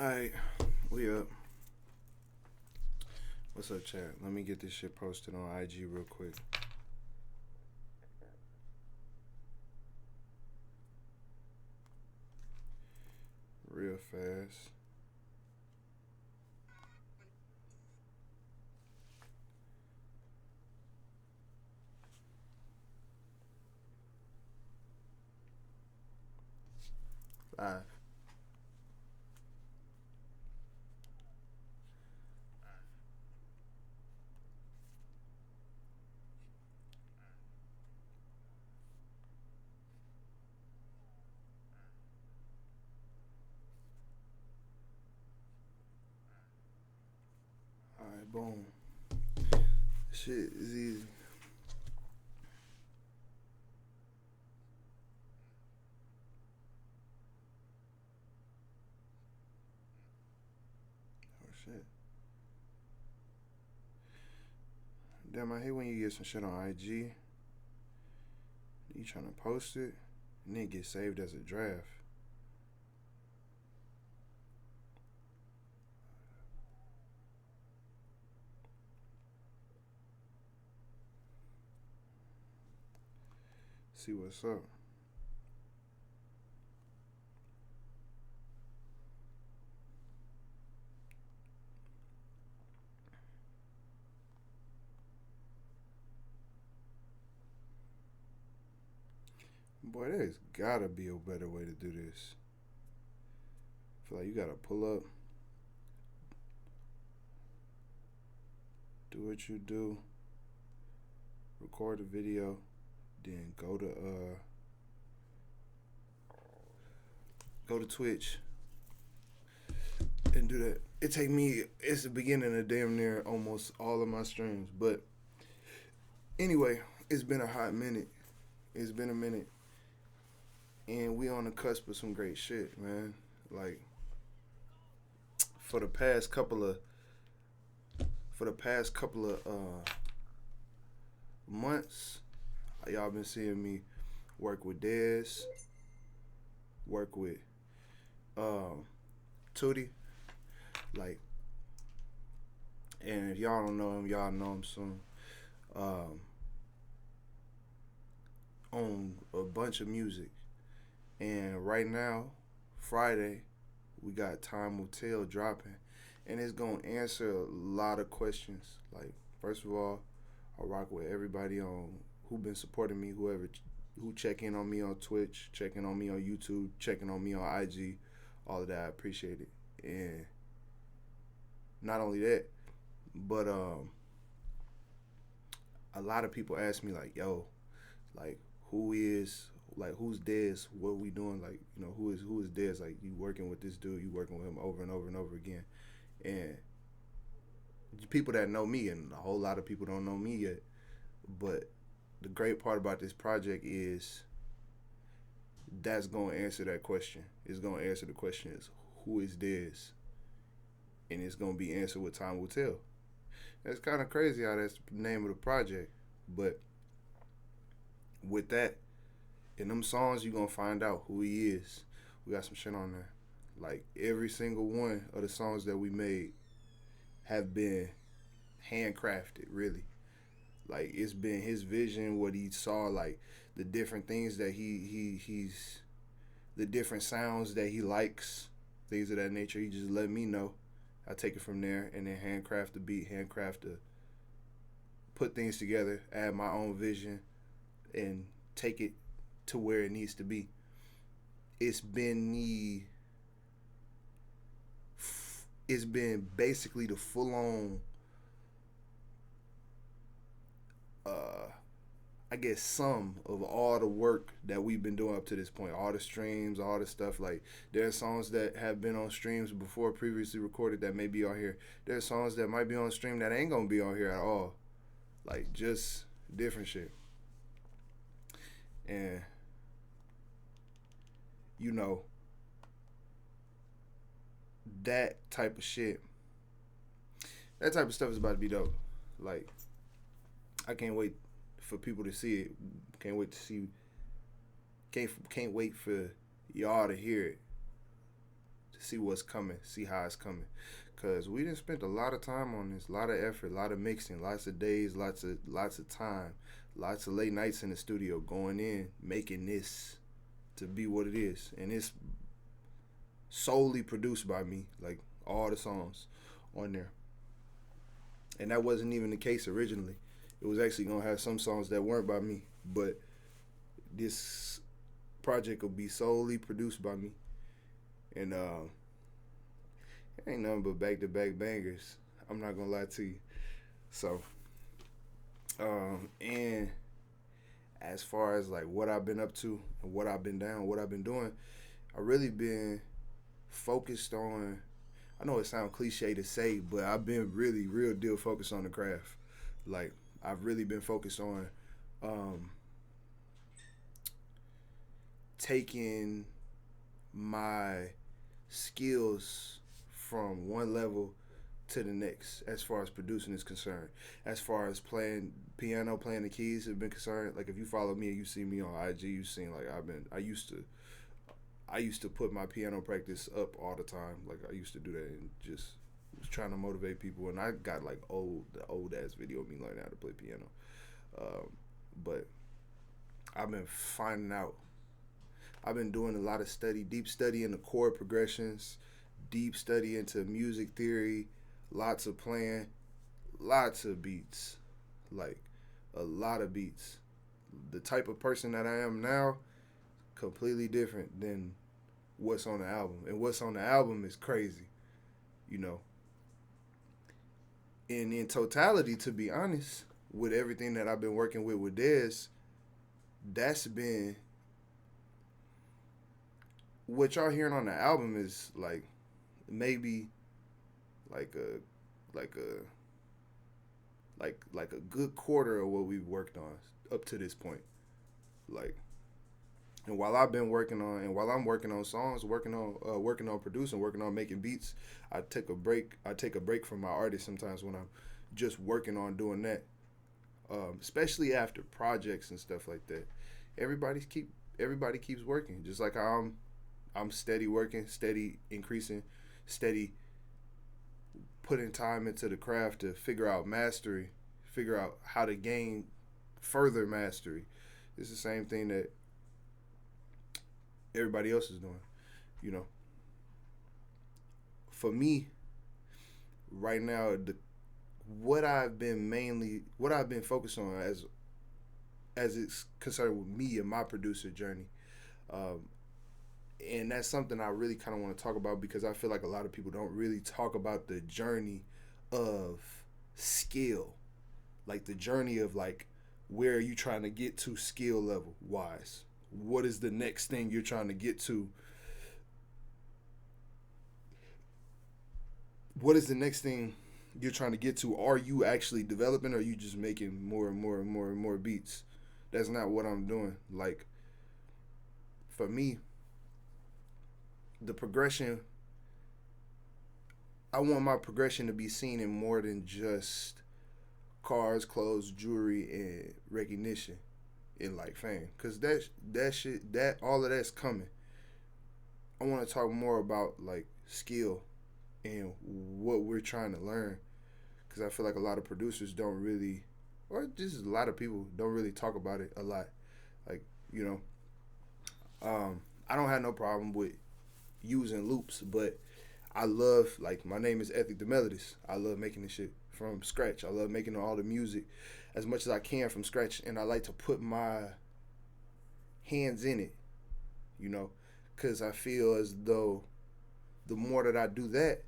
Alright, we up. What's up, chat? Let me get this shit posted on IG real quick. Real fast. Live. Alright, boom. Shit is easy. Oh shit. Damn, I hate when you get some shit on IG. You trying to post it, and then get saved as a draft. See what's up. Boy, there's gotta be a better way to do this. I feel like you gotta pull up, do what you do, record the video, then go to Twitch and do that. It's the beginning of damn near almost all of my streams. But anyway, it's been a hot minute. It's been a minute. And we on the cusp of some great shit, man. Like for the past couple of months, y'all been seeing me work with Dezz, work with Tootie, like, and if y'all don't know him, y'all know him soon. Um, on a bunch of music, and right now, Friday, we got Time Will Tell dropping, and it's gonna answer a lot of questions. Like, first of all, I rock with everybody on who been supporting me, who check in on me on Twitch, checking on me on YouTube, checking on me on IG, all of that. I appreciate it. And not only that, but a lot of people ask me like, "Yo, like who's Dezz? What we doing? Like, who is Dezz? Like, you working with this dude? You working with him over and over and over again?" And people that know me, and a whole lot of people don't know me yet. But the great part about this project is that's gonna answer that question. It's gonna answer the question is who is Dezz, and it's gonna be answered what time will tell. That's kind of crazy how that's the name of the project, but with that, in them songs, you gonna find out who he is. We got some shit on there. Like every single one of the songs that we made have been handcrafted, really. Like it's been his vision, what he saw, like the different things that he's the different sounds that he likes, things of that nature. He just let me know. I take it from there and then handcraft the beat, handcraft the put things together, add my own vision, and take it to where it needs to be. It's been basically the full on I guess sum of all the work that we've been doing up to this point, all the streams, all the stuff. Like there are songs that have been on streams before, previously recorded, that may be on here. There are songs that might be on stream that ain't gonna be on here at all. Like just different shit. And you know, that type of shit, that type of stuff is about to be dope. Like I can't wait for people to see it. Can't wait to see. Can't wait for y'all to hear it, to see what's coming, see how it's coming. Cause we done spent a lot of time on this, a lot of effort, a lot of mixing, lots of days, lots of time, lots of late nights in the studio going in, making this to be what it is. And it's solely produced by me, like all the songs on there. And that wasn't even the case originally. It was actually gonna have some songs that weren't by me, but this project will be solely produced by me. And it ain't nothing but back to back bangers. I'm not gonna lie to you. So, and as far as like what I've been up to and what I've been down, what I've been doing, I really been focused on. I know it sounds cliche to say, but I've been really real deal focused on the craft. Like I've really been focused on um, taking my skills from one level to the next as far as producing is concerned. As far as playing piano, playing the keys have been concerned. Like if you follow me and you see me on IG, you seen like I used to put my piano practice up all the time. Like I used to do that and just was trying to motivate people. And I got like the old ass video of me learning how to play piano. But I've been finding out. I've been doing a lot of study, deep study into chord progressions, deep study into music theory, lots of playing, lots of beats, like a lot of beats. The type of person that I am now, completely different than what's on the album. And what's on the album is crazy, you know. And in totality, to be honest, with everything that I've been working with Dezz, that's been what y'all hearing on the album is like maybe like a good quarter of what we've worked on up to this point. Like, and while I'm working on songs, working on producing, working on making beats, I take a break. I take a break from my artist sometimes when I'm just working on doing that. Especially after projects and stuff like that. Everybody keeps working, just like I'm steady working, steady increasing, steady putting time into the craft to figure out mastery, figure out how to gain further mastery. It's the same thing that everybody else is doing, you know. For me, right now, what I've been focused on as it's concerned with me and my producer journey, and that's something I really kind of want to talk about because I feel like a lot of people don't really talk about the journey of skill, like the journey of like where are you trying to get to skill level wise. What is the next thing you're trying to get to? What is the next thing you're trying to get to? Are you actually developing or are you just making more and more and more and more beats? That's not what I'm doing. Like, for me, the progression, I want my progression to be seen in more than just cars, clothes, jewelry, and recognition and like fame. Cause that all of that's coming. I want to talk more about like skill and what we're trying to learn. Cause I feel like a lot of producers don't really, or just a lot of people don't really talk about it a lot. Like, you know, I don't have no problem with using loops, but I love, like, my name is Ethic the Melodist. I love making this shit from scratch. I love making all the music as much as I can from scratch, and I like to put my hands in it, you know, because I feel as though the more that I do that,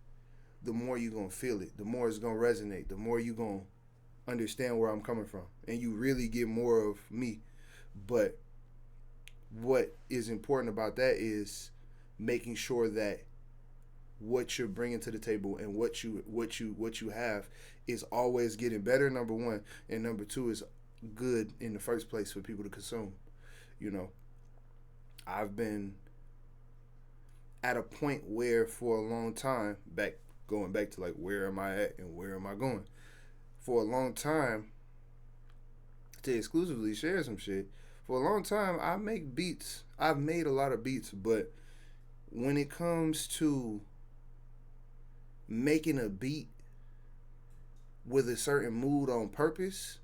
the more you're going to feel it, the more it's going to resonate, the more you're going to understand where I'm coming from, and you really get more of me. But what is important about that is making sure that what you're bringing to the table and what you have is always getting better, number one, and number two is good in the first place for people to consume. You know, I've been at a point where for a long time, going back to like where am I at and where am I going, for a long time, to exclusively share some shit, for a long time I make beats. I've made a lot of beats, but when it comes to making a beat with a certain mood on purpose,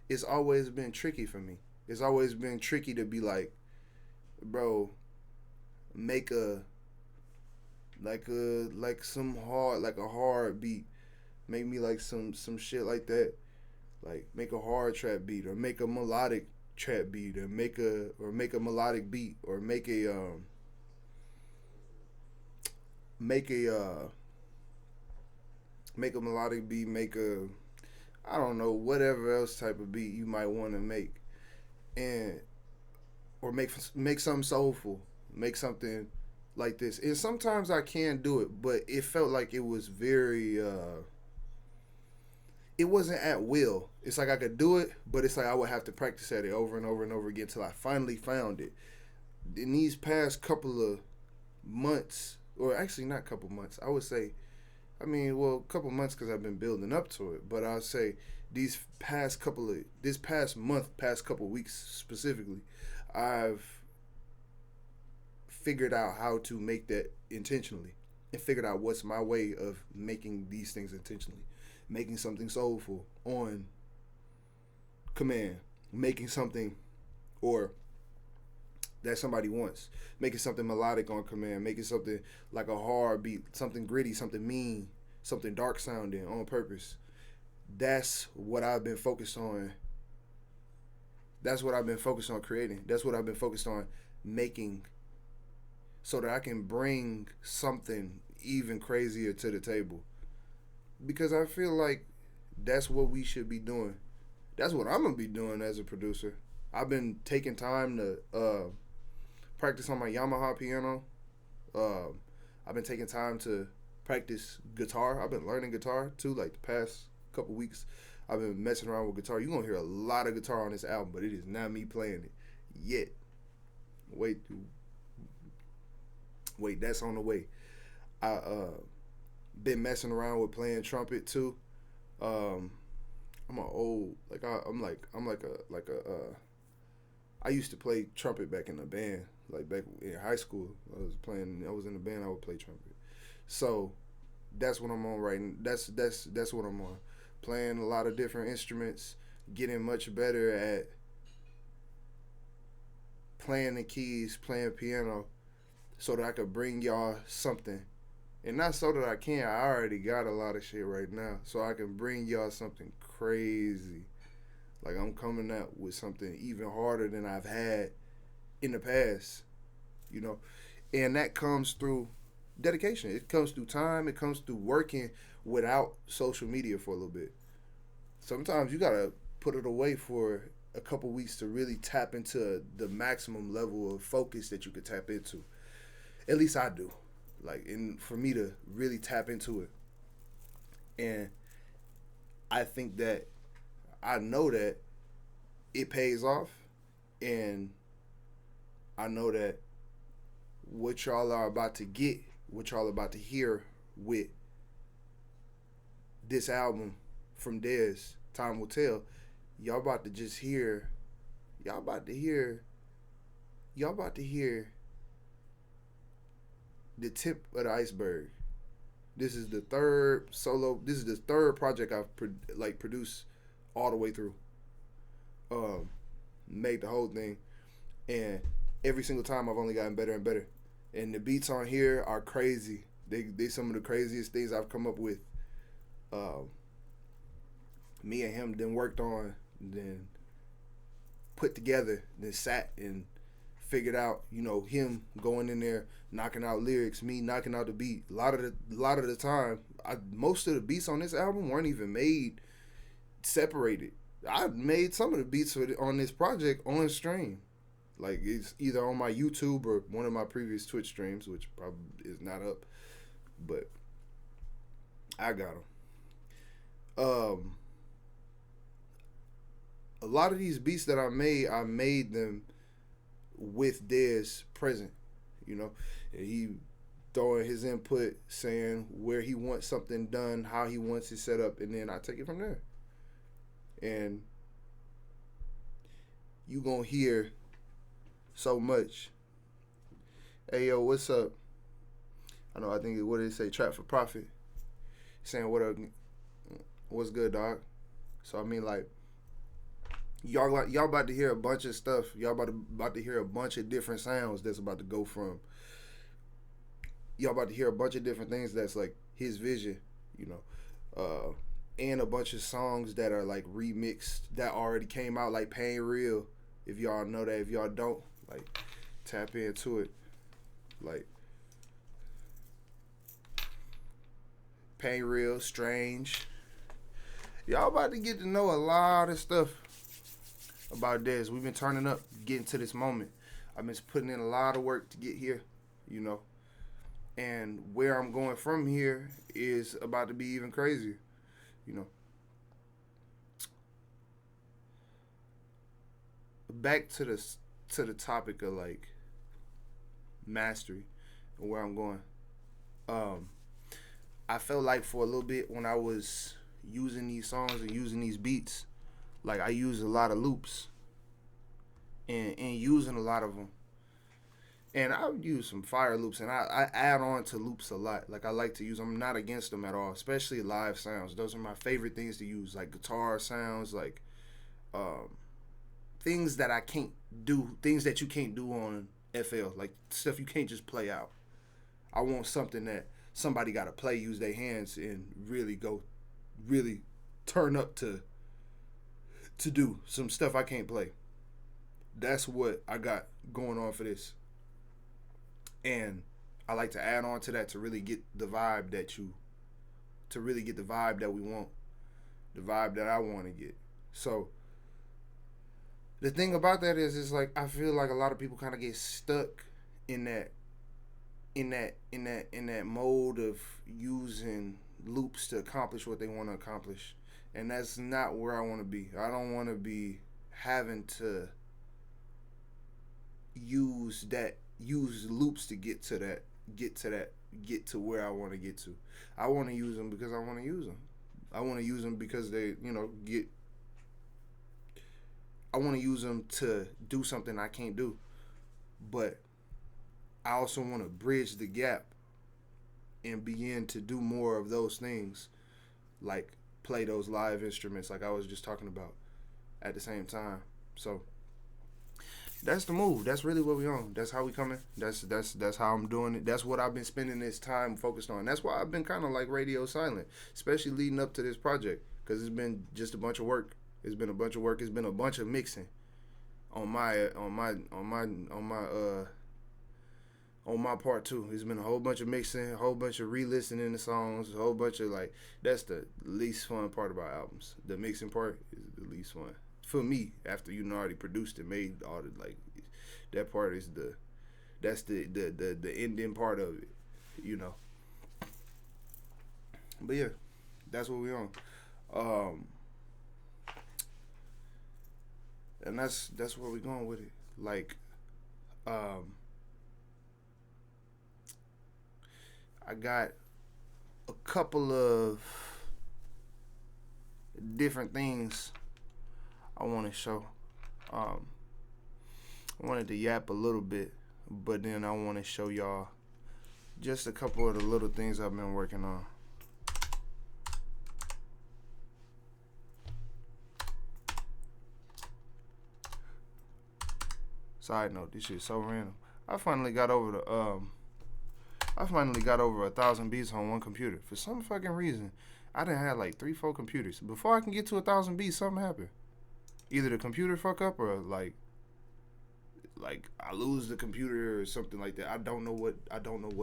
it's always been tricky for me. It's always been tricky to be like, bro, make a like some hard like a hard beat. Make me like some shit like that. Like make a hard trap beat or make a melodic trap beat or make a melodic beat or make a make a melodic beat, make a I don't know, whatever else type of beat you might want to make. And or make something soulful, make something like this. And sometimes I can do it, but it felt like it was very it wasn't at will. It's like I could do it, but it's like I would have to practice at it over and over and over again till I finally found it. In these past couple of months, or actually not couple months, I would say, I mean, well, a couple months because I've been building up to it, but I'll say this past month, past couple weeks specifically, I've figured out how to make that intentionally and figured out what's my way of making these things intentionally. Making something soulful on command, making something or that somebody wants, making something melodic on command, making something like a hard beat, something gritty, something mean, something dark sounding on purpose. That's what I've been focused on. That's what I've been focused on creating. That's what I've been focused on making so that I can bring something even crazier to the table. Because I feel like that's what we should be doing. That's what I'm gonna be doing as a producer. I've been taking time to practice on my Yamaha piano. I've been taking time to practice guitar. I've been learning guitar too, like the past couple weeks. I've been messing around with guitar. You're gonna hear a lot of guitar on this album, but it is not me playing it yet. Wait, that's on the way. I been messing around with playing trumpet too. I'm an old I'm like a I used to play trumpet back in the band, like back in high school. I was in the band. I would play trumpet. So that's what I'm on right now. That's what I'm on. Playing a lot of different instruments, getting much better at playing the keys, playing piano, so that I could bring y'all something. And not so that I can. I already got a lot of shit right now, so I can bring y'all something crazy. Like I'm coming out with something even harder than I've had in the past, you know. And that comes through dedication. It comes through time. It comes through working without social media for a little bit. Sometimes you gotta put it away for a couple weeks to really tap into the maximum level of focus that you could tap into. At least I do. Like, and for me to really tap into it. And I think that I know that it pays off, and I know that what y'all are about to get, what y'all are about to hear with this album from Dezz, Time Will Tell, y'all about to just hear, y'all about to hear the tip of the iceberg. This is the third project I've produced all the way through. Made the whole thing, and every single time I've only gotten better and better. And the beats on here are crazy. They some of the craziest things I've come up with. Me and him then worked on, then put together, then sat and figured out, him going in there, knocking out lyrics, me knocking out the beat. A lot of the time, most of the beats on this album weren't even made separated. I made some of the beats on this project on stream. Like, it's either on my YouTube or one of my previous Twitch streams, which probably is not up, but I got them. A lot of these beats that I made them with Dezz present, and he throwing his input, saying where he wants something done, how he wants it set up, and then I take it from there. And you gonna hear so much. Hey yo, what's up? I think what did it say? Trap for Profit. saying what up, what's good, dog. So I mean, like, y'all about to hear a bunch of stuff. Y'all about to hear a bunch of different sounds that's about to go from. Y'all about to hear a bunch of different things that's like his vision, you know, and a bunch of songs that are like remixed that already came out, like Pain Real. If y'all know that, if y'all don't, like, tap into it. Like, Pain Real, Strange. Y'all about to get to know a lot of stuff about Dezz. We've been turning up, getting to this moment. I've been putting in a lot of work to get here, you know. And where I'm going from here is about to be even crazier, you know. Back to the topic of like mastery and where I'm going. I felt like for a little bit when I was using these songs and using these beats, like I used a lot of loops and using a lot of them. And I would use some fire loops, and I add on to loops a lot. Like, I like to use them. I'm not against them at all, especially live sounds. Those are my favorite things to use, like guitar sounds, like things that I can't do, things that you can't do on FL, like stuff you can't just play out. I want something that somebody got to play, use their hands, and really turn up to do some stuff I can't play. That's what I got going on for this. And I like to add on to that to really get the vibe that we want, the vibe that I want to get. So the thing about that is, it's like I feel like a lot of people kind of get stuck in that mode of using loops to accomplish what they want to accomplish, and that's not where I want to be. I don't want to be having to use loops to get to where I want to get to. I want to use them because I want to use them. I want to use them because they, I want to use them to do something I can't do. But I also want to bridge the gap and begin to do more of those things, like play those live instruments like I was just talking about at the same time. So that's the move. That's really what we on. That's how we coming. That's how I'm doing it. That's what I've been spending this time focused on. That's why I've been kind of like radio silent, especially leading up to this project, because it's been just a bunch of work. It's been a bunch of work. It's been a bunch of mixing on my part too. It's been a whole bunch of mixing, a whole bunch of re-listening the songs, a whole bunch of like. That's the least fun part about albums. The mixing part is the least fun for me. After already produced and made all the like, that part is that's the ending part of it, But yeah, that's what we on. And that's where we going with it. Like, I got a couple of different things I want to show. I wanted to yap a little bit, but then I want to show y'all just a couple of the little things I've been working on. Side note, this shit's so random. I finally got over 1,000 beats on one computer. For some fucking reason, I done had like 3-4 computers. Before I can get to 1,000 beats, something happened. Either the computer fuck up or like I lose the computer or something like that. I don't know what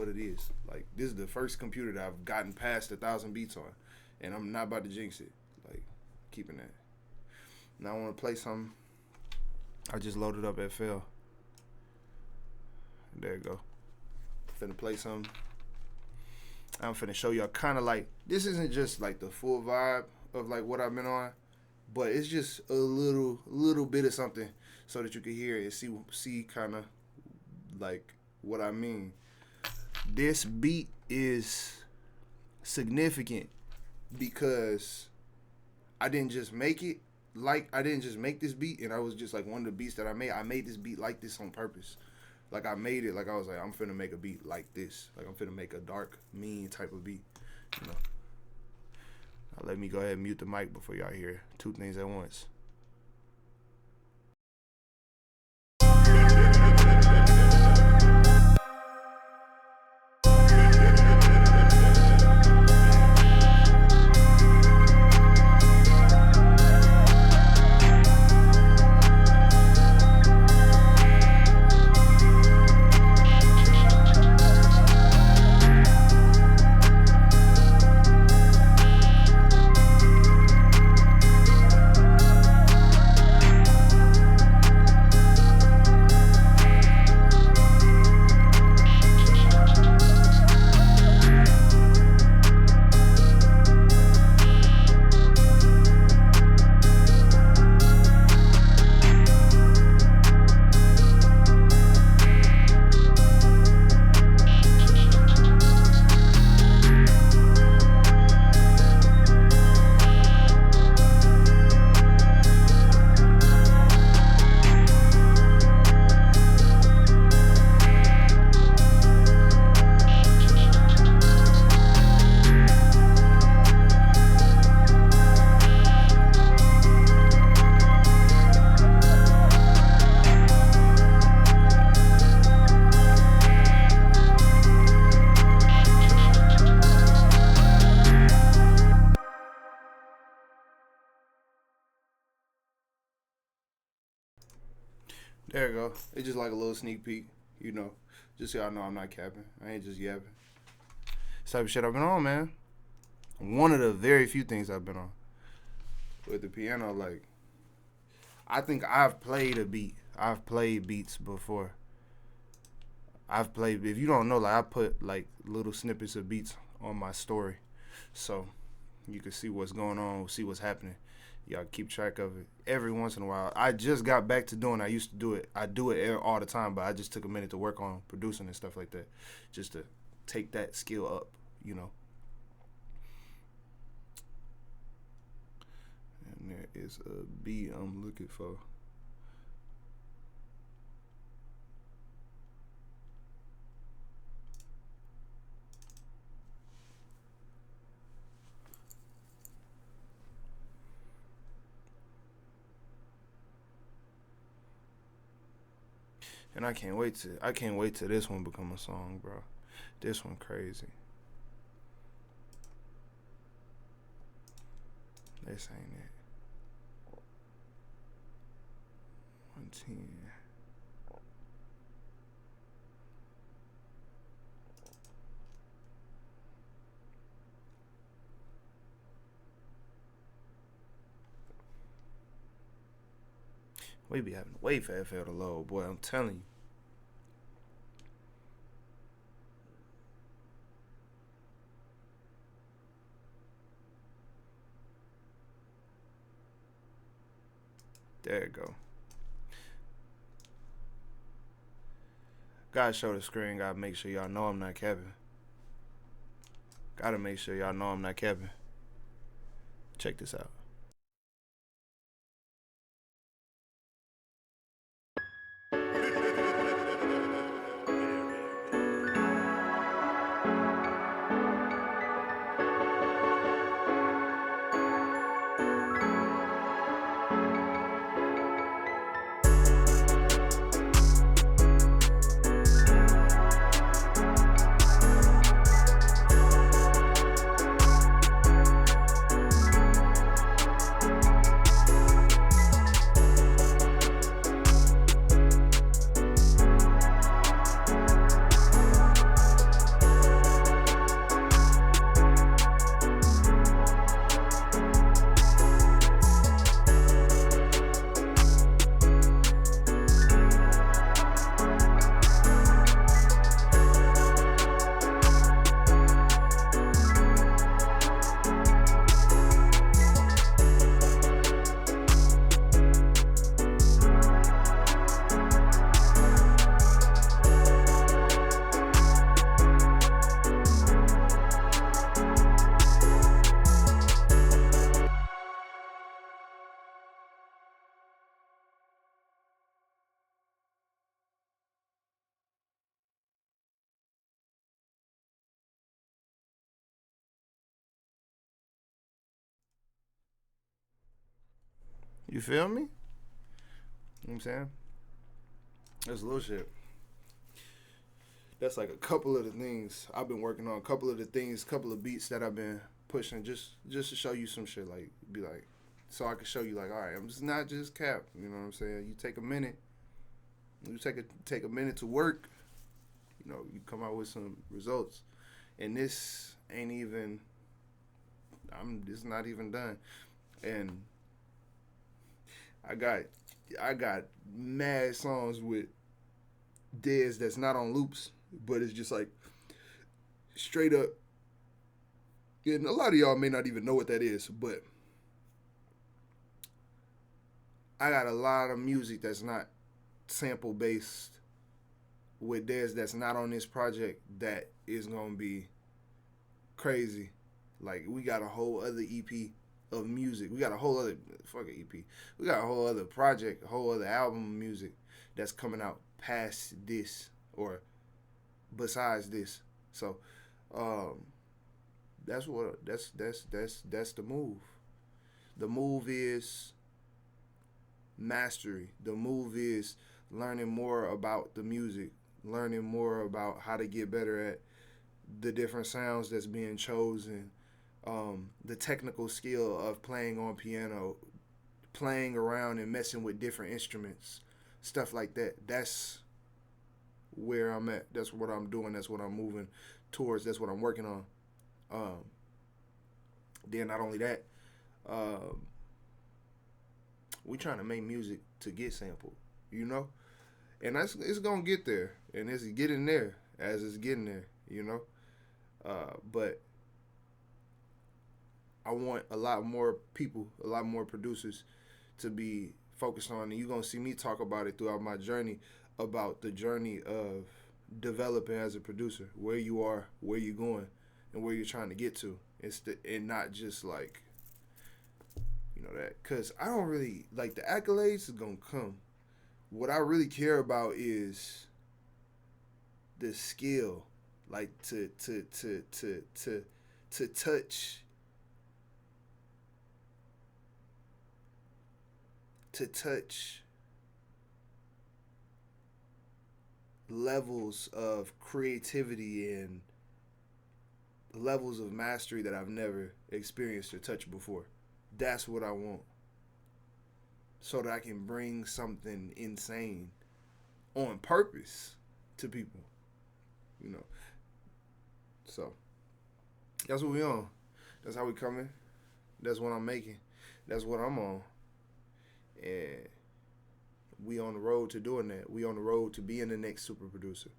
it is. Like, this is the first computer that I've gotten past 1,000 beats on, and I'm not about to jinx it. Like, keeping that. Now I want to play something. I just loaded up FL. There you go. Finna play something. I'm finna show y'all kind of like, this isn't just like the full vibe of like what I've been on, but it's just a little bit of something so that you can hear it and see kind of like what I mean. This beat is significant because I didn't just make it. Like, I didn't just make this beat and I was just like one of the beats that I made. I made this beat like this on purpose. Like, I made it like I was like, I'm finna make a beat like this. Like, I'm finna make a dark, mean type of beat, Now let me go ahead and mute the mic before y'all hear two things at once. There you go. It's just like a little sneak peek, you know. Just so y'all know I'm not capping. I ain't just yapping. This type of shit I've been on, man. One of the very few things I've been on. With the piano, like, I think I've played a beat. I've played beats before. I've played, if you don't know, like, I put, like, little snippets of beats on my story. So you can see what's going on, see what's happening. Y'all keep track of it every once in a while. I just got back to doing it. I used to do it. I do it all the time, but I just took a minute to work on producing and stuff like that, just to take that skill up, you know. And there is a beat I'm looking for. And I can't wait till this one become a song, bro. This one crazy. This ain't it. 110. We be having to wait for FL to load, boy, I'm telling you. There you go. Gotta show the screen, gotta make sure y'all know I'm not capping. Gotta make sure y'all know I'm not capping. Check this out. You feel me? You know what I'm saying? That's little shit. That's like a couple of the things I've been working on. A couple of the things, couple of beats that I've been pushing, just to show you some shit. Like, be like, so I can show you, like, all right, I'm just not just cap. You know what I'm saying? You take a minute. You take a minute to work. You know, you come out with some results. And this ain't even. It's not even done. And I got mad songs with Dezz that's not on loops, but it's just like straight up. And a lot of y'all may not even know what that is, but I got a lot of music that's not sample based with Dezz that's not on this project that is gonna be crazy. Like, we got a whole other EP of music. We got a whole other fucking EP. We got a whole other project, a whole other album of music that's coming out past this or besides this. So, that's the move. The move is mastery. The move is learning more about the music, learning more about how to get better at the different sounds that's being chosen, the technical skill of playing on piano, playing around and messing with different instruments, stuff like that. That's where I'm at. That's what I'm doing. That's what I'm moving towards. That's what I'm working on. Um, then not only that, we trying to make music to get sampled, you know, and it's gonna get there, and it's getting there as it's getting there, you know. But I want a lot more people, a lot more producers to be focused on, and you're gonna see me talk about it throughout my journey, about the journey of developing as a producer, where you are, where you're going, and where you're trying to get to. And not just like, you know, that, because I don't really like the accolades is gonna come. What I really care about is the skill, like to touch levels of creativity and levels of mastery that I've never experienced or touched before. That's what I want. So that I can bring something insane on purpose to people. You know. So that's what we on. That's how we coming. That's what I'm making. That's what I'm on. And we on the road to doing that. We on the road to being the next super producer,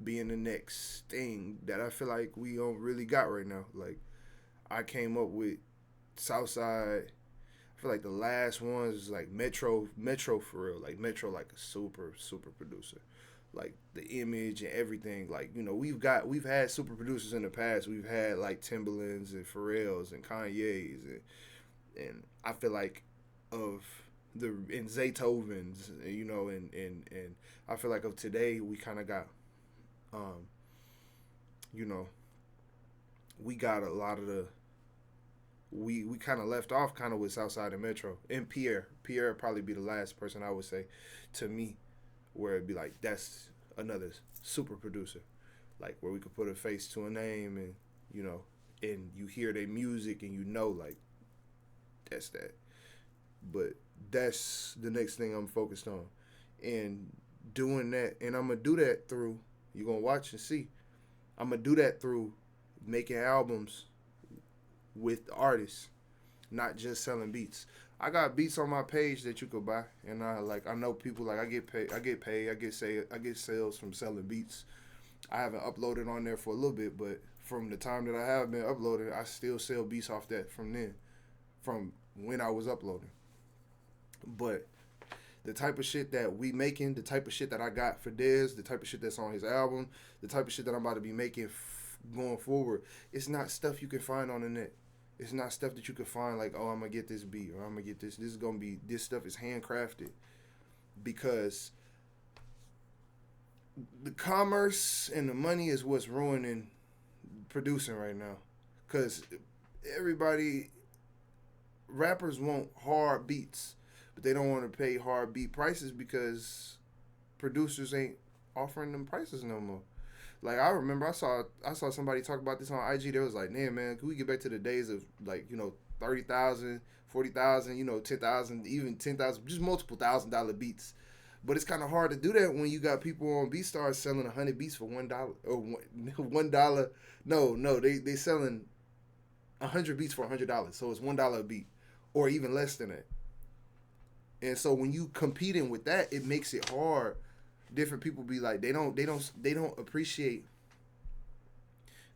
being the next thing that I feel like we don't really got right now. Like, I came up with Southside. I feel like the last ones was like Metro for real. Like Metro, like a super producer. Like the image and everything. Like, you know, we've had super producers in the past. We've had like Timberlands and Pharrells and Kanye's and I feel like of and Zaytovens, you know, and I feel like of today we kind of got, you know, we got a lot of the we kind of left off kind of with Southside and Metro and Pierre would probably be the last person I would say to me where it'd be like that's another super producer, like where we could put a face to a name and, you know, and you hear their music and you know like that's that. But that's the next thing I'm focused on. And doing that, and I'm going to do that through, you're going to watch and see, I'm going to do that through making albums with artists, not just selling beats. I got beats on my page that you could buy, and I know people, like I get sales from selling beats. I haven't uploaded on there for a little bit, but from the time that I have been uploading, I still sell beats off that from when I was uploading. But the type of shit that we making, the type of shit that I got for Dezz, the type of shit that's on his album, the type of shit that I'm about to be making going forward, it's not stuff you can find on the net. It's not stuff that you can find like, oh, I'm going to get this beat or I'm going to get this. This stuff is handcrafted because the commerce and the money is what's ruining producing right now. Because rappers want hard beats. but they don't want to pay hard beat prices because producers ain't offering them prices no more. Like I remember, I saw somebody talk about this on IG. They was like, man, can we get back to the days of like 30,000, 40,000, 10,000, even 10,000, just multiple $1,000 beats. But it's kind of hard to do that when you got people on BeatStars selling 100 beats for $1 or $1. No, they selling 100 beats for $100, so it's $1 a beat, or even less than that. And so when you competing with that, it makes it hard. Different people be like they don't appreciate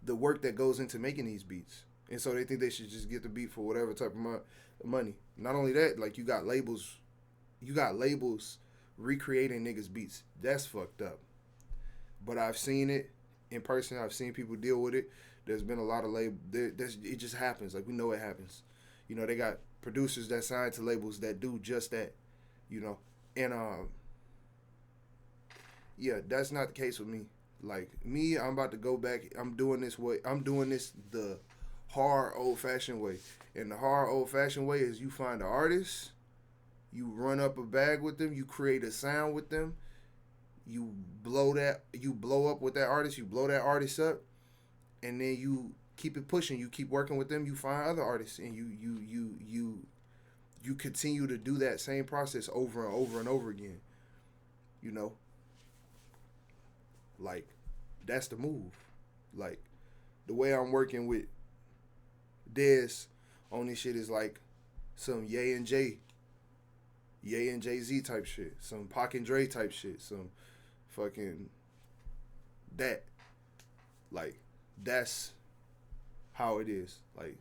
the work that goes into making these beats, and so they think they should just get the beat for whatever type of money. Not only that, like you got labels recreating niggas beats. That's fucked up. But I've seen it in person. I've seen people deal with it. There's been a lot of it just happens. Like we know it happens. They got producers that sign to labels that do just that. And yeah, that's not the case with me. Like me, I'm about to go back. I'm doing this the hard old fashioned way. And the hard old fashioned way is you find an artist, you run up a bag with them, you create a sound with them, you blow up with that artist, you blow that artist up, and then you keep it pushing, you keep working with them, you find other artists, and you continue to do that same process over and over and over again. You know? Like, that's the move. Like, the way I'm working with Dezz on this shit is like some Ye and Jay-Z type shit, some Pac and Dre type shit, some fucking that. Like, that's how it is. Like,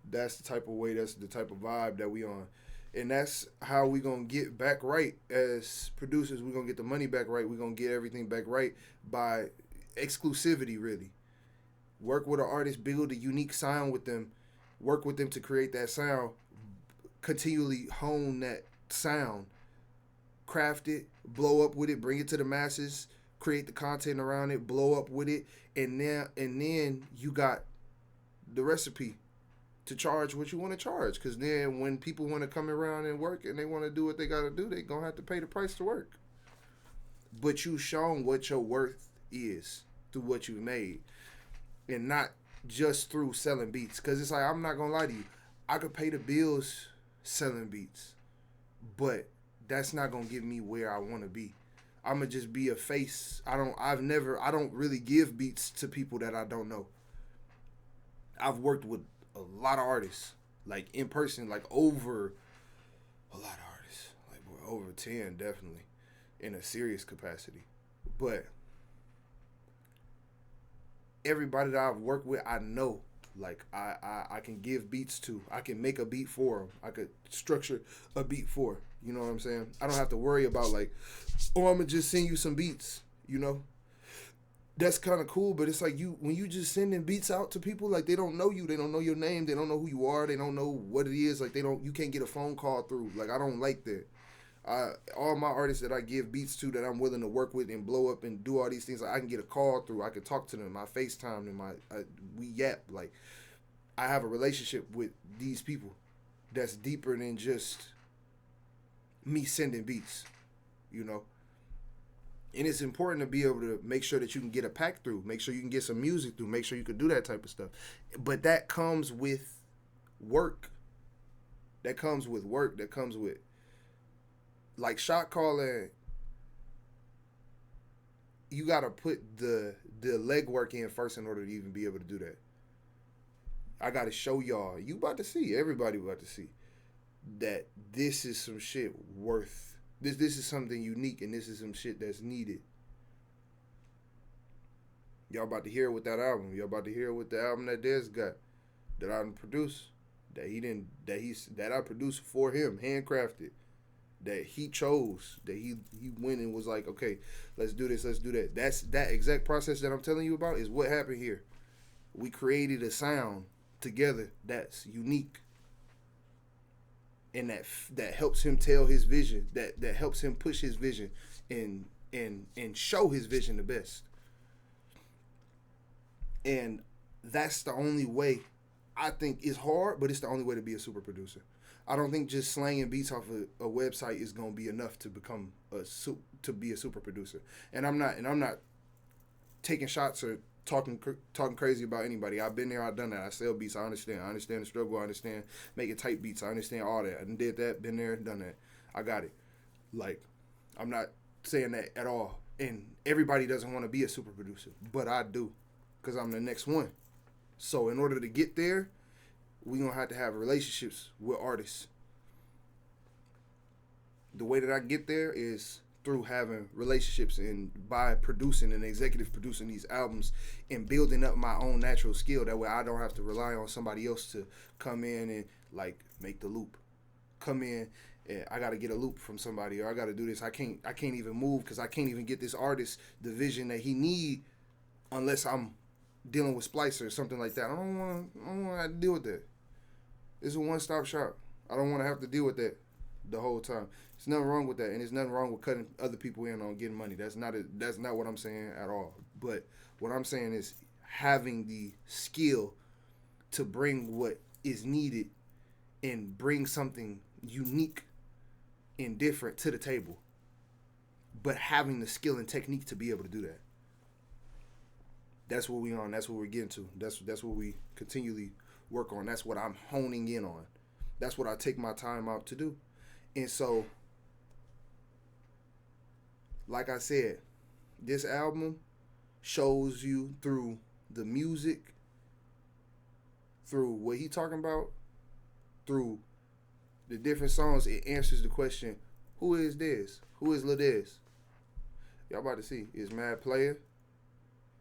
that's the type of way, that's the type of vibe that we on. And that's how we gonna get back right as producers. We gonna get the money back right. We gonna get everything back right by exclusivity, really. Work with an artist, build a unique sound with them, work with them to create that sound, continually hone that sound, craft it, blow up with it, bring it to the masses, create the content around it, blow up with it, and then you got the recipe to charge what you want to charge. Because then when people want to come around and work and they want to do what they got to do, they going to have to pay the price to work. But you shown what your worth is through what you made, and not just through selling beats. Because it's like, I'm not going to lie to you, I could pay the bills selling beats, but that's not going to get me where I want to be. I'm going to just be a face. I don't really give beats to people that I don't know. I've worked with a lot of artists, like in person, like over a lot of artists, like over 10 definitely, in a serious capacity. But everybody that I've worked with, I know. Like I can give beats to. I can make a beat for them. I could structure a beat for. You know what I'm saying? I don't have to worry about like, oh, I'm gonna just send you some beats. That's kind of cool, but it's like when you just sending beats out to people, like they don't know you, they don't know your name, they don't know who you are, they don't know what it is. Like you can't get a phone call through. Like I don't like that. All my artists that I give beats to, that I'm willing to work with and blow up and do all these things, like I can get a call through. I can talk to them. I FaceTime them. We yap. Like I have a relationship with these people that's deeper than just me sending beats. And it's important to be able to make sure that you can get a pack through, make sure you can get some music through, make sure you can do that type of stuff. But that comes with work. That comes with like shot calling. You got to put the legwork in first in order to even be able to do that. I got to show y'all. You about to see. Everybody about to see that this is some shit worth. This is something unique, and this is some shit that's needed. Y'all about to hear with that album. Y'all about to hear with the album that Dezz got, that I produced, that I produced for him, handcrafted, that he chose, that he went and was like, okay, let's do this, let's do that. That's that exact process that I'm telling you about is what happened here. We created a sound together that's unique. And that helps him tell his vision, that helps him push his vision and show his vision the best. And that's the only way. I think it's hard, but it's the only way to be a super producer. I don't think just slanging beats off a website is gonna be enough to become to be a super producer. And I'm not taking shots or talking crazy about anybody. I've been there. I've done that. I sell beats. I understand. I understand the struggle. I understand making tight beats. I understand all that. I did that. Been there. Done that. I got it. Like, I'm not saying that at all. And everybody doesn't want to be a super producer, but I do, because I'm the next one. So in order to get there, we're going to have relationships with artists. The way that I get there is through having relationships and by producing and executive producing these albums and building up my own natural skill. That way I don't have to rely on somebody else to come in and like make the loop. Come in and I got to get a loop from somebody, or I got to do this. I can't even move because I can't even get this artist the vision that he need unless I'm dealing with Splicer or something like that. I don't want to have to deal with that. It's a one-stop shop. I don't want to have to deal with that the whole time. There's nothing wrong with that, and there's nothing wrong with cutting other people in on getting money. That's not what I'm saying at all. But what I'm saying is having the skill to bring what is needed and bring something unique and different to the table, but having the skill and technique to be able to do that. That's what we on. That's what we're getting to. That's what we continually work on. That's what I'm honing in on. That's what I take my time out to do. And so, like I said, this album shows you through the music, through what he talking about, through the different songs, it answers the question, who is this? Who is Laa Dezz? Y'all about to see. He's mad player.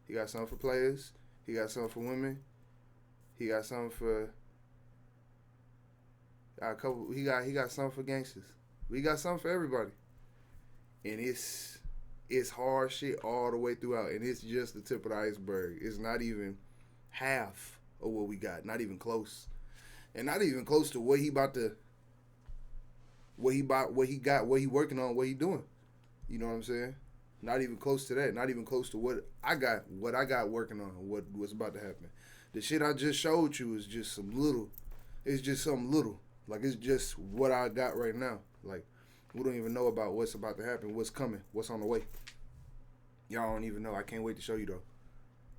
He got something for players. He got something for women. He got something for he got something for gangsters. We got something for everybody. And it's hard shit all the way throughout. And it's just the tip of the iceberg. It's not even half of what we got. Not even close. And not even close to what he working on, what he doing. You know what I'm saying? Not even close to that. Not even close to what I got working on, what's about to happen. The shit I just showed you is just some little. It's just something little. Like, it's just what I got right now. Like, we don't even know about what's about to happen, what's coming, what's on the way. Y'all don't even know. I can't wait to show you, though.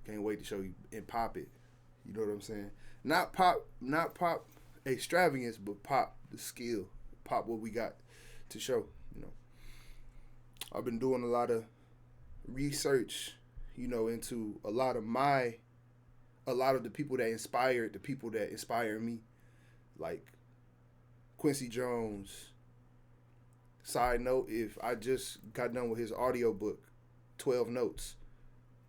Can't wait to show you and pop it. You know what I'm saying? Not pop extravagance, but pop the skill. Pop what we got to show, you know. I've been doing a lot of research, you know, into a lot of the people that inspired me, like Quincy Jones. Side note, if I just got done with his audio book, 12 Notes.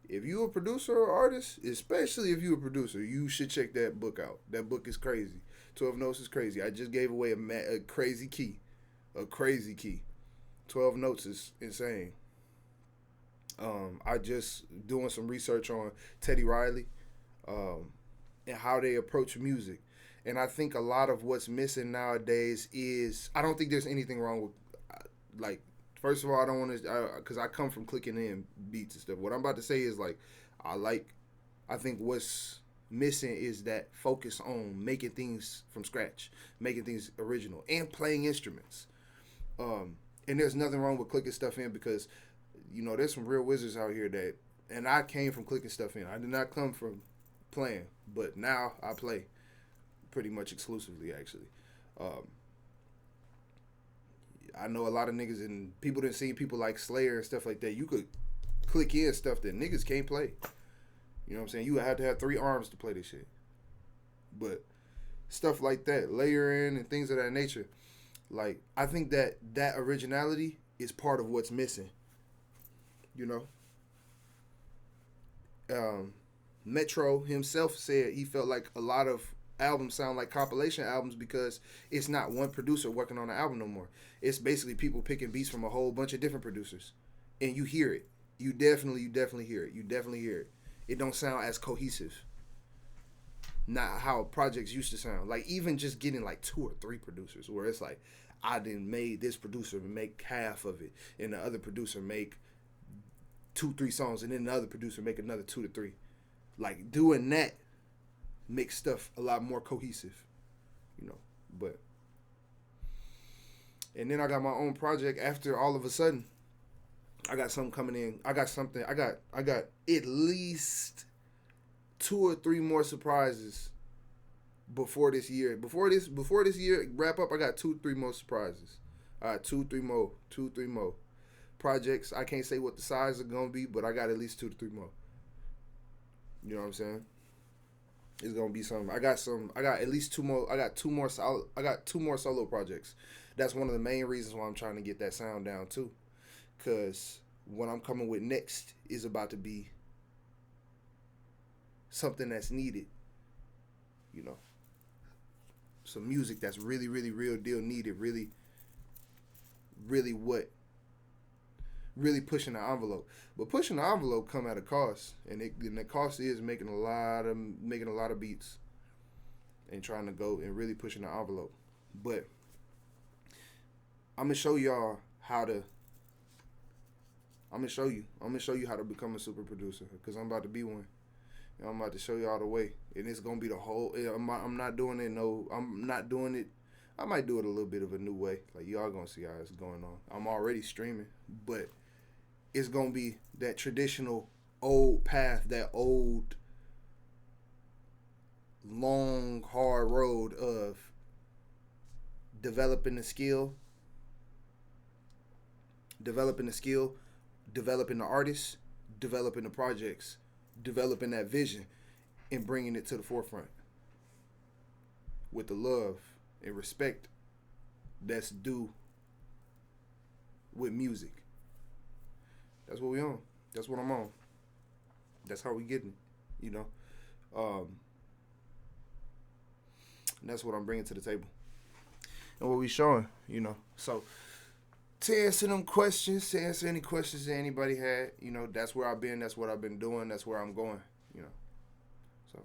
If you a producer or artist, especially if you a producer, you should check that book out. That book is crazy. 12 Notes is crazy. I just gave away a crazy key. A crazy key. 12 Notes is insane. I just doing some research on Teddy Riley and how they approach music. And I think a lot of what's missing nowadays is, I don't think there's anything wrong with, like, first of all, I don't want to, because I come from clicking in beats and stuff. What I'm about to say is, like, I think what's missing is that focus on making things from scratch, making things original, and playing instruments. And there's nothing wrong with clicking stuff in because, you know, there's some real wizards out here that, and I came from clicking stuff in. I did not come from playing, but now I play pretty much exclusively, actually. I know a lot of niggas, and people done seen people like Slayer and stuff like that. You could click in stuff that niggas can't play. You know what I'm saying? You have to have 3 arms to play this shit. But stuff like that, layering and things of that nature, like, I think that originality is part of what's missing. You know? Metro himself said he felt like a lot of albums sound like compilation albums because it's not one producer working on an album no more. It's basically people picking beats from a whole bunch of different producers. And you hear it. You definitely hear it. You definitely hear it. It don't sound as cohesive. Not how projects used to sound. Like, even just getting like 2 or 3 producers where it's like, I done made this producer make half of it and the other producer make 2-3 songs and then the other producer make another 2 to 3. Like, doing that makes stuff a lot more cohesive, you know. But And then I got my own project after all of a sudden. I got something coming in. I got at least 2 or 3 more surprises before this year. Before this year wrap up, I got 2, 3 more surprises. All right, 2, 3 more projects. I can't say what the size are gonna be, but I got at least 2 to 3 more. You know what I'm saying? It's gonna be something. I got some. I got at least 2 more. I got 2 more. I got 2 more solo projects. That's one of the main reasons why I'm trying to get that sound down too. Cause what I'm coming with next is about to be something that's needed. You know, some music that's really, really real deal needed. Really, really what really pushing the envelope. But pushing the envelope come at a cost, and the cost is making a lot of beats and trying to go and really pushing the envelope. But I'm gonna show y'all how to. I'm gonna show you. I'm gonna show you how to become a super producer because I'm about to be one. And I'm about to show y'all the way, and it's gonna be the whole. I'm not doing it. No, I'm not doing it. I might do it a little bit of a new way. Like y'all gonna see how it's going on. I'm already streaming, but it's gonna be that traditional old path, that old long hard road of developing the skill, developing the skill, developing the artists, developing the projects, developing that vision, and bringing it to the forefront with the love and respect that's due with music. That's what we on. That's what I'm on. That's how we getting. You know, um, and that's what I'm bringing to the table and what we showing. So to answer them questions, to answer any questions that anybody had, that's where I've been. That's what I've been doing. That's where I'm going. So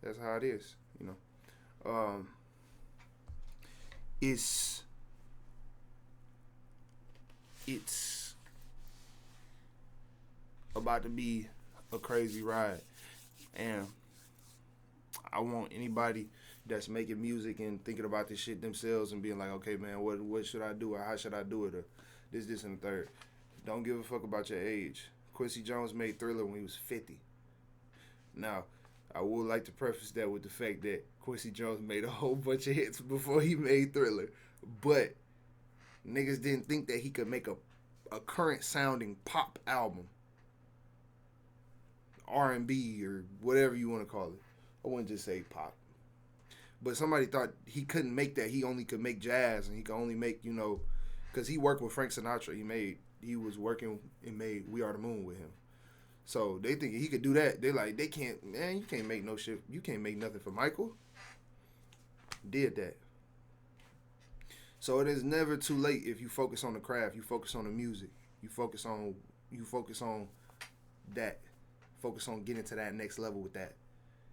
that's how it is. Um, it's it's about to be a crazy ride, and I want anybody that's making music and thinking about this shit themselves and being like, okay, man, what should I do or how should I do it or this and the third. Don't give a fuck about your age. Quincy Jones made Thriller when he was 50. Now, I would like to preface that with the fact that Quincy Jones made a whole bunch of hits before he made Thriller, but niggas didn't think that he could make a current sounding pop album, R&B or whatever you want to call it. I wouldn't just say pop. But somebody thought he couldn't make that. He only could make jazz, and he could only make, because he worked with Frank Sinatra. He was working and made We Are the Moon with him. So they think he could do that. They can't, man, you can't make no shit. You can't make nothing for Michael. Did that. So it is never too late if you focus on the craft. You focus on the music. You focus on that. Focus on getting to that next level with that.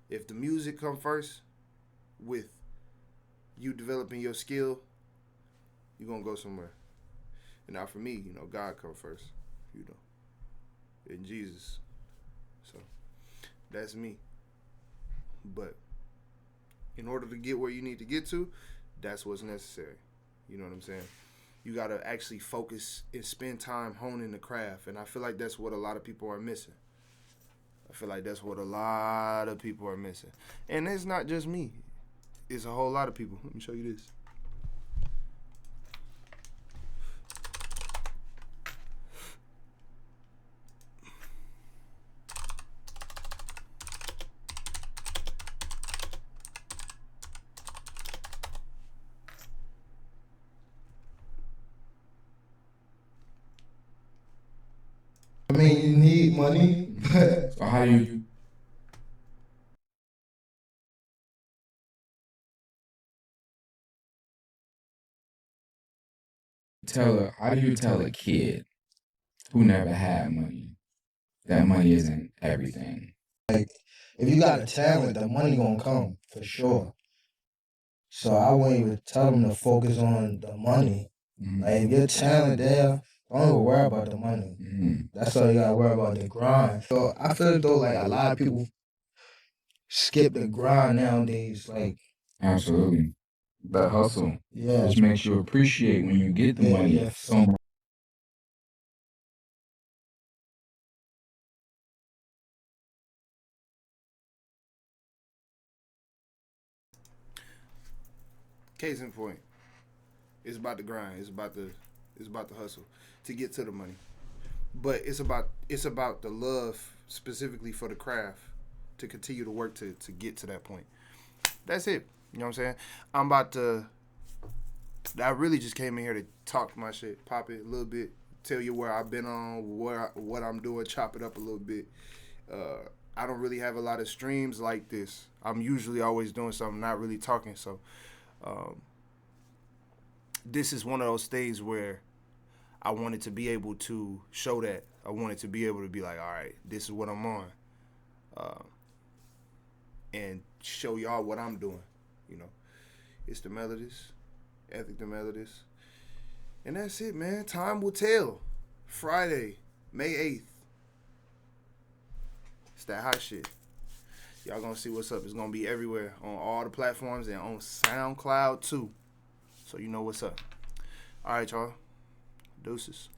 If the music come first, with you developing your skill, you're gonna go somewhere. And now for me, God come first, and Jesus. So that's me. But in order to get where you need to get to, that's what's necessary. You know what I'm saying? You gotta actually focus and spend time honing the craft, and I feel like that's what a lot of people are missing. I feel like that's what a lot of people are missing. And it's not just me. It's a whole lot of people. Let me show you this. I mean, you need money, but so how do you how do you tell a kid who never had money that money isn't everything? Like, if you got a talent, the money gonna come for sure. So I wouldn't even tell them to focus on the money. Like, if your talent there, don't even worry about the money. That's all you gotta worry about, the grind. So I feel though like a lot of people skip the grind nowadays. Like, absolutely. The hustle. Yeah. Just makes you appreciate when you get the money so much. Case in point, it's about the grind. It's about the hustle to get to the money. But it's about the love specifically for the craft to continue to work to get to that point. That's it. You know what I'm saying? I'm about to. I really just came in here to talk my shit, pop it a little bit, tell you where I've been on, what I'm doing, chop it up a little bit. I don't really have a lot of streams like this. I'm usually always doing something, not really talking. So um, this is one of those things where I wanted to be able to show that. I wanted to be able to be like, all right, this is what I'm on, uh, and show y'all what I'm doing. You know, it's the Melodies, Ethic the Melodies, and that's it, man. Time will tell. Friday, May 8th. It's that hot shit. Y'all gonna see what's up. It's gonna be everywhere on all the platforms and on SoundCloud too. So you know what's up. All right, y'all. Deuces.